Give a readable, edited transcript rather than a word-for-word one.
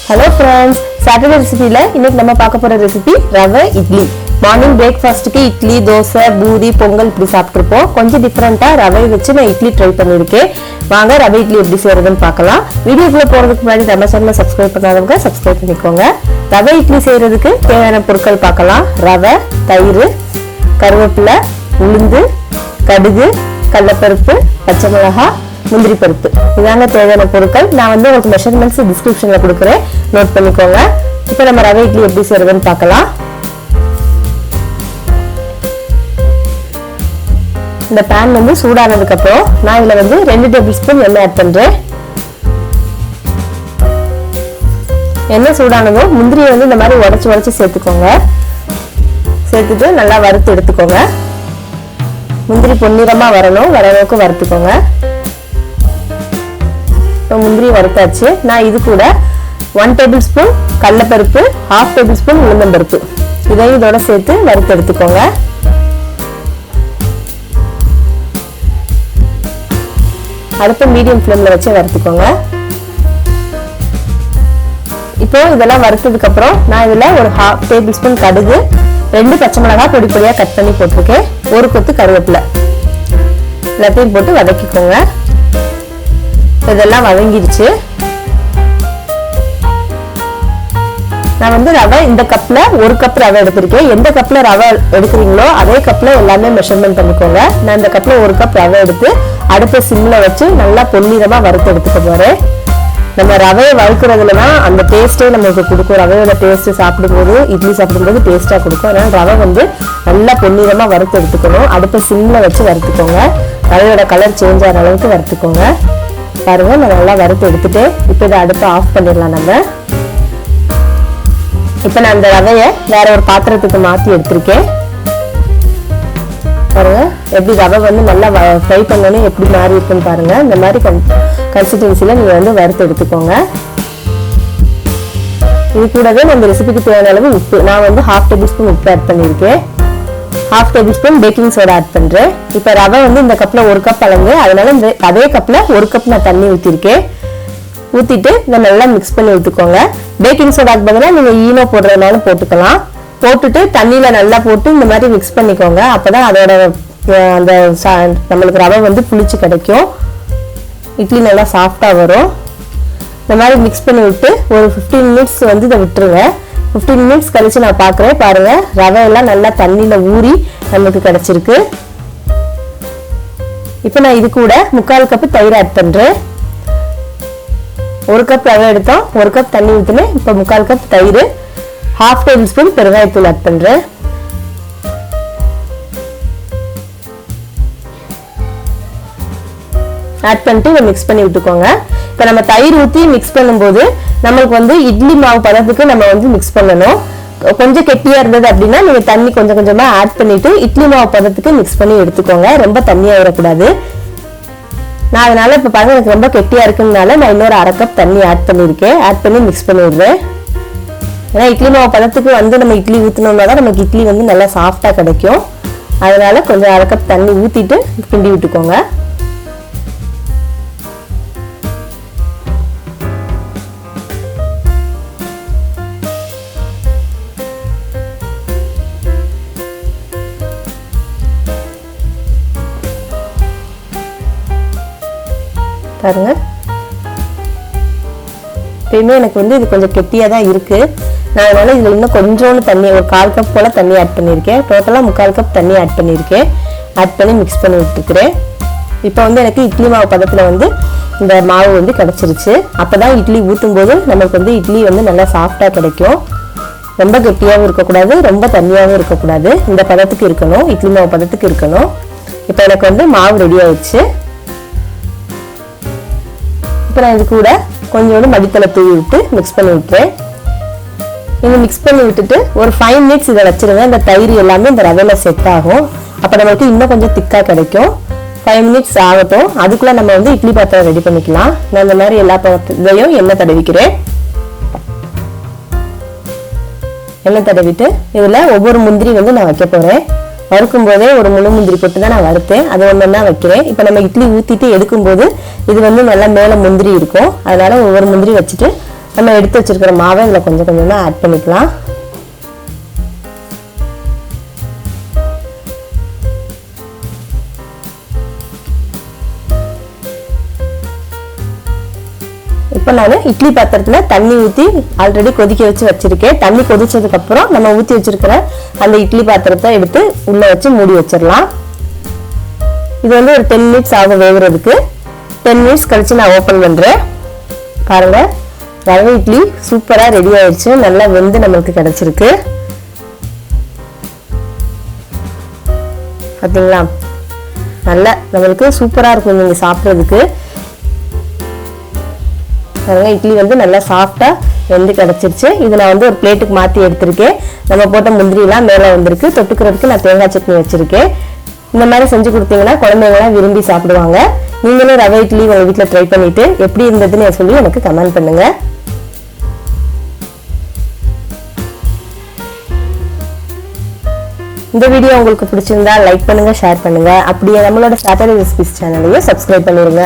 Hello friends, Saturday recipe la இன்னைக்கு நம்ம பார்க்க போற ரெசிபி ரவை இட்லி. மார்னிங் பிரேக்ஃபாஸ்ட்க்கு இட்லி, தோசை, பூரி, பொங்கல் இப்படி சாப்பிட்டுருப்போம். கொஞ்சம் டிஃபரெண்டா ரவை வச்சு நான் இட்லி ட்ரை பண்ணியிருக்கேன். வாங்க ரவை இட்லி எப்படி செய்யறதுன்னு பார்க்கலாம். வீடியோக்குள்ள போறதுக்கு முன்னாடி நம்ம சேனலை சப்ஸ்கிரைப் பண்ணாதவங்க சப்ஸ்கிரைப் பண்ணிக்கோங்க. ரவை இட்லி செய்யறதுக்கு தேவையான பொருட்கள் பார்க்கலாம். ரவை, தயிர், கருவேப்பிலை, உளுந்து, கடுகு, கடலைப்பருப்பு, பச்சை மிளகாய், முந்திரி பருப்பு இதாங்க தேவையான பொருட்கள். நான் வந்து உங்களுக்கு மெஷர்மெண்ட்ஸ் டிஸ்கிரிப்ஷன்ல கொடுக்குறேன், நோட் பண்ணிக்கோங்க. இப்போ நம்ம ரவை இட்லி எப்படி செய்யறதுன்னு பார்க்கலாம். இந்த பேன் வந்து சூடானதுக்கு அப்புறம் நான் இதுல வந்து 2 டேபிள் ஸ்பூன் எண்ணெய் ஆட் பண்றேன். எண்ணெய் சூடானதும் முந்திரியை வந்து இந்த மாதிரி உடைச்சு சேர்த்துக்கோங்க. சேர்த்துட்டு நல்லா வறுத்து எடுத்துக்கோங்க. முந்திரி பொன்னிறமா வரணும், வர அளவுக்கு வறுத்துக்கோங்க. முந்திரி வறுத்தாச்சு. நான் இது கூட 1 டேபிள் ஸ்பூன் கடலைப்பருப்பு, 1/2 டேபிள் ஸ்பூன் உளுந்தம்பருப்பு இதையும் இதோட சேர்த்து வறுத்து எடுத்துக்கோங்க. அடுப்பு மீடியம் ஃப்ளேம்ல வச்சு வறுத்துக்கோங்க. இப்போ இதெல்லாம் வறுத்ததுக்கு அப்புறம் நான் இதுல ஒரு 1/2 டேபிள் ஸ்பூன் கடுகு, 2 பச்சை மிளகாய் பொடி பொடியா கட் பண்ணி போட்டிருக்கேன், ஒரு கொத்து கருவேப்பிலை எல்லாத்தையும் போட்டு வதக்கிக்கோங்க. இதெல்லாம் வதங்கிடுச்சு. நான் வந்து ரவை இந்த கப்ல 1 கப் ரவை எடுத்திருக்கேன். எந்த கப்ல ரவை எடுக்கிறீங்களோ அதே கப்ல எல்லாமே மெஷர்மெண்ட் பண்ணிக்கோங்க. நான் இந்த கப்ல 1 கப் ரவை எடுத்து அடுப்பை சிம்ல வச்சு நல்லா பொன்னிறமா வறுத்து எடுத்துக்க போறேன். நம்ம ரவையை வறுக்கிறதுல தான் அந்த டேஸ்டே நமக்கு கொடுக்கும். ரவையோட டேஸ்ட் சாப்பிடும்போது, இட்லி சாப்பிடும்போது டேஸ்டா கொடுக்கும். அதனால ரவை வந்து நல்லா பொன்னிறமா வறுத்து எடுத்துக்கணும். அடுப்பை சிம்ல வச்சு வறுத்துக்கோங்க. ரவையோட கலர் சேஞ்ச் ஆகிற அளவுக்கு வறுத்துக்கோங்க. பாருங்க, நான் நல்லா வறுத்து எடுத்துட்டு இப்போ இதை அடுப்பை ஆஃப் பண்ணிடலாம். நம்ம இப்போ நான் அந்த ரவையை வேற ஒரு பாத்திரத்துக்கு மாற்றி எடுத்திருக்கேன். பாருங்க எப்படி ரவை வந்து நல்லா ஃப்ரை பண்ணணும், எப்படி மாறி இருக்குன்னு பாருங்க. இந்த மாதிரி கன்சிஸ்டன்சில நீங்க வந்து வறுத்து எடுத்துக்கோங்க. இது கூடவே நம்ம ரெசிபிக்கு தேவையான அளவு உப்பு, நான் வந்து 1/2 டேபிள் ஸ்பூன் உப்பு ஆட் பண்ணியிருக்கேன். 1/2 tablespoon baking soda add பண்றேன். இப்போ ரவை வந்து இந்த கப்ல 1 கப் அளந்து, அதனால இந்த அதே கப்ல 1 கப் நான் தண்ணி ஊத்திருக்கேன். ஊத்திட்டு இதை நல்லா மிக்ஸ் பண்ணி ஊத்துக்கோங்க. பேக்கிங் சோடாக்கு பதிலாக நீங்க ஈனோ போடுறதுனாலும் போட்டுக்கலாம். போட்டுட்டு தண்ணியில நல்லா போட்டு இந்த மாதிரி மிக்ஸ் பண்ணிக்கோங்க. அப்பதான் அதோட அந்த நம்மளுக்கு ரவை வந்து புளிச்சு கிடைக்கும், இட்லி நல்லா சாஃப்டா வரும். இந்த மாதிரி மிக்ஸ் பண்ணி விட்டு ஒரு 15 மினிட்ஸ் வந்து இதை விட்டுருங்க. 15 மினிட்ஸ் கழிச்சு நான் பார்க்குறேன். பாருங்க ரவை எல்லாம் நல்லா தண்ணியில ஊறி நமக்கு கிடைச்சிருக்கு. இப்போ நான் இது கூட 1/4 கப் தயிர் ஆட் பண்றேன். 1 கப் ரவை எடுத்தோம், 1 கப் தண்ணி ஊற்றினேன். இப்போ 1/4 கப் தயிர், 1/2 டேபிள் ஸ்பூன் பெருங்காயத்தூள் ஆட் பண்றேன். ஆட் பண்ணிட்டு இதை மிக்ஸ் பண்ணி விட்டுக்கோங்க. இப்போ நம்ம தயிர் ஊற்றி மிக்ஸ் பண்ணும்போது நம்மளுக்கு வந்து இட்லி மாவு பதத்துக்கு நம்ம வந்து மிக்ஸ் பண்ணணும். கொஞ்சம் கெட்டியா இருந்தது அப்படின்னா நீங்க தண்ணி கொஞ்சம் கொஞ்சமா ஆட் பண்ணிட்டு இட்லி மாவு பதத்துக்கு மிக்ஸ் பண்ணி எடுத்துக்கோங்க. ரொம்ப தண்ணியா வரக்கூடாது. நான் அதனால இப்போ பாருங்க எனக்கு ரொம்ப கெட்டியா இருக்குனால நான் இன்னொரு 1/2 கப் தண்ணி ஆட் பண்ணியிருக்கேன். ஆட் பண்ணி மிக்ஸ் பண்ணி விடுறேன். ஏன்னா இட்லி மாவு பதத்துக்கு வந்து நம்ம இட்லி ஊற்றினோம்னா தான் நமக்கு இட்லி வந்து நல்லா சாஃப்டா கிடைக்கும். அதனால கொஞ்சம் 1/2 கப் தண்ணி ஊற்றிட்டு கிண்டி விட்டுக்கோங்க. பாருங்க எப்பயுமே எனக்கு வந்து இது கொஞ்சம் கெட்டியா தான் இருக்கு. நான் அதனால இதுல இன்னும் கொஞ்சோண்டு தண்ணி, ஒரு 1/4 கப் போல தண்ணி ஆட் பண்ணியிருக்கேன். டோட்டலா 1/4 கப் தண்ணி ஆட் பண்ணியிருக்கேன். ஆட் பண்ணி மிக்ஸ் பண்ணி விட்டுக்கிறேன். இப்போ வந்து எனக்கு இட்லி மாவு பதத்துல வந்து இந்த மாவு வந்து கிடைச்சிருச்சு. அப்பதான் இட்லி ஊற்றும் போது நமக்கு வந்து இட்லி வந்து நல்லா சாஃப்டா கிடைக்கும். ரொம்ப கெட்டியாகவும் இருக்கக்கூடாது, ரொம்ப தண்ணியாகவும் இருக்கக்கூடாது. இந்த பதத்துக்கு இருக்கணும், இட்லி மாவு பதத்துக்கு இருக்கணும். இப்போ எனக்கு வந்து மாவு ரெடி ஆயிடுச்சு. இப்போ நான் இது கூட கொஞ்சோண்டு மல்லித்தலை தூவி விட்டு மிக்ஸ் பண்ணி விட்டுறேன். நீங்கள் மிக்ஸ் பண்ணி விட்டுட்டு ஒரு 5 மினிட்ஸ் இதை வச்சிருங்க. இந்த தயிர் எல்லாமே இந்த ரவையில செட் ஆகும். அப்போ நம்மளுக்கு இன்னும் கொஞ்சம் திக்காக கிடைக்கும். 5 மினிட்ஸ் ஆகட்டும். அதுக்குள்ள நம்ம வந்து இட்லி பாத்திரம் ரெடி பண்ணிக்கலாம். நான் இந்த மாதிரி எல்லா பாத்திரத்தையும் எண்ணெய் தடவிக்கிறேன். எண்ணெய் தடவிட்டு இதில் ஒவ்வொரு முந்திரி வந்து நான் வைக்க போறேன். வறுக்கும் போதே ஒரு முழு முந்திரி போட்டு தான் நான் வறுத்தேன். அது ஒண்ணா வைக்கிறேன். இப்போ நம்ம இட்லி ஊத்திட்டு எடுக்கும்போது இது வந்து நல்லா மேல முந்திரி இருக்கும். அதனால ஒவ்வொரு முந்திரி வச்சுட்டு நம்ம எடுத்து வச்சிருக்கிற மாவை இதில் கொஞ்சம் கொஞ்சமாக ஆட் பண்ணிக்கலாம். இப்போ நான் இட்லி பாத்திரத்தில் தண்ணி ஊற்றி ஆல்ரெடி கொதிக்க வச்சு வச்சிருக்கேன். தண்ணி கொதிச்சதுக்கு அப்புறம் நம்ம ஊற்றி வச்சிருக்கிற அந்த இட்லி பாத்திரத்தை எடுத்து உள்ள வச்சு மூடி வச்சிடலாம். இது வந்து ஒரு 10 மினிட்ஸ் ஆகும் வேகிறதுக்கு. 10 மினிட்ஸ் கழிச்சு நான் ஓப்பன் பண்றேன். பாருங்க, ரவை இட்லி சூப்பரா ரெடி ஆயிடுச்சு. நல்லா வெந்து நமக்கு கிடைச்சிருக்கு. பார்த்தீங்களா, நல்லா நம்மளுக்கு சூப்பரா இருக்கும் நீங்க சாப்பிட்றதுக்கு. இட்லி வந்து நல்லா சாஃப்டா வெந்து கிடைச்சிருச்சு. இது நான் வந்து ஒரு பிளேட்டுக்கு மாற்றி எடுத்திருக்கேன். நம்ம போட்ட முந்திரிலாம் மேலே வந்திருக்கு. தொட்டுக்கிறதுக்கு நான் தேங்காய் சட்னி வச்சிருக்கேன். இந்த மாதிரி செஞ்சு கொடுத்தீங்கன்னா குழந்தைங்களாம் விரும்பி சாப்பிடுவாங்க. நீங்களும் ரவை இட்லி உங்கள் வீட்டில் ட்ரை பண்ணிட்டு எப்படி இருந்ததுன்னு சொல்லி எனக்கு கமெண்ட் பண்ணுங்க. இந்த வீடியோ உங்களுக்கு பிடிச்சிருந்தா லைக் பண்ணுங்க, ஷேர் பண்ணுங்க. அப்படியே நம்மளோட சாட்டர்டே ரெசிபிஸ் சேனலையும் சப்ஸ்கிரைப் பண்ணிடுங்க.